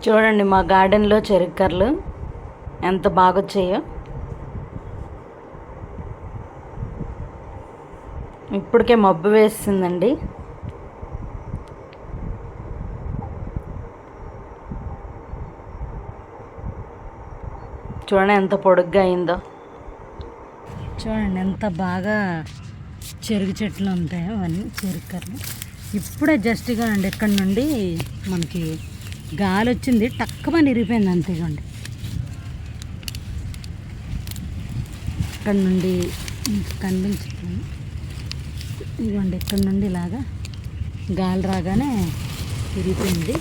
చూడండి మా గార్డెన్లో చెరుక్కర్లు ఎంత బాగా వచ్చాయో. ఇప్పటికే మబ్బు వేస్తుందండి. చూడండి ఎంత పొడుగ్గా అయిందో. చూడండి ఎంత బాగా చెరుకు చెట్లు ఉంటాయో అవన్నీ చెరుక్కర్లు. ఇప్పుడే జస్ట్గా అండి ఇక్కడ నుండి మనకి గాలి వచ్చింది, టక్కుమని ఇరిగిపోయింది అంతేగండి. ఇక్కడ నుండి కనిపించుతుంది ఇదిగోండి, ఇక్కడ నుండి ఇలాగా గాలి రాగానే ఇరిగిపోయింది.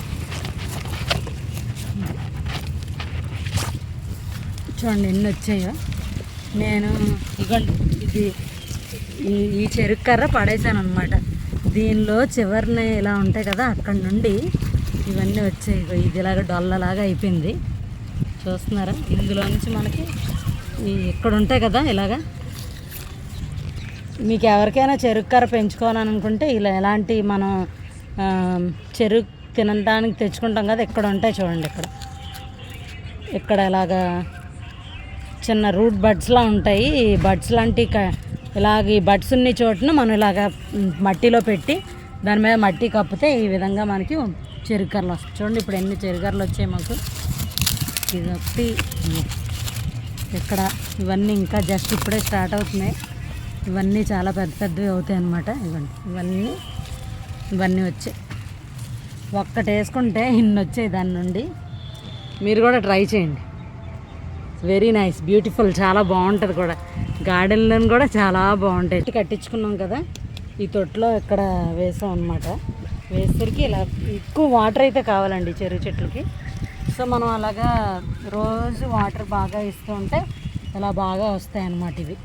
చూడండి ఎన్ని వచ్చాయో. నేను ఇదిగోండి ఇది ఈ చెరుకు కర్ర పడేసాను అనమాట. దీనిలో చివరిని ఇలా ఉంటాయి కదా, అక్కడ నుండి ఇవన్నీ వచ్చాయి. ఇది ఇలాగ డొల్లలాగా అయిపోయింది, చూస్తున్నారా? ఇందులో నుంచి మనకి ఇక్కడ ఉంటాయి కదా ఇలాగా. మీకు ఎవరికైనా చెరుకు కర్ర పెంచుకోవాలని అనుకుంటే ఇలా ఎలాంటి మనం చెరుకు తినడానికి తెచ్చుకుంటాం కదా, ఇక్కడ ఉంటాయి చూడండి. ఇక్కడ ఇలాగా చిన్న రూట్ బడ్స్లా ఉంటాయి. ఈ బడ్స్ లాంటి ఇలాగ ఈ బడ్స్ ఉన్న చోటున మనం ఇలాగ మట్టిలో పెట్టి దాని మీద మట్టి కప్పితే ఈ విధంగా మనకి చెరుకర్రలు వస్తాయి. చూడండి ఇప్పుడు ఎన్ని చెరుకర్రలు వచ్చాయి మాకు. ఇది ఒకటి ఇక్కడ, ఇవన్నీ ఇంకా జస్ట్ ఇప్పుడే స్టార్ట్ అవుతున్నాయి. ఇవన్నీ చాలా పెద్ద పెద్దవి అవుతాయి అన్నమాట. ఇవన్నీ వచ్చాయి. ఒక్కటి వేసుకుంటే ఇన్ని వచ్చాయి దాని నుండి. మీరు కూడా ట్రై చేయండి. వెరీ నైస్, బ్యూటిఫుల్, చాలా బాగుంటుంది కూడా. గార్డెన్లో కూడా చాలా బాగుంటాయి. కట్టించుకున్నాం కదా, ఈ తొట్టులో ఇక్కడ వేసాం అనమాట. వేసరికి ఇలా ఎక్కువ వాటర్ అయితే కావాలండి చెరుకు చెట్లకి. సో మనం అలాగా రోజు వాటర్ బాగా ఇస్తూ ఉంటే ఇలా బాగా వస్తాయి అన్నమాట ఇవి.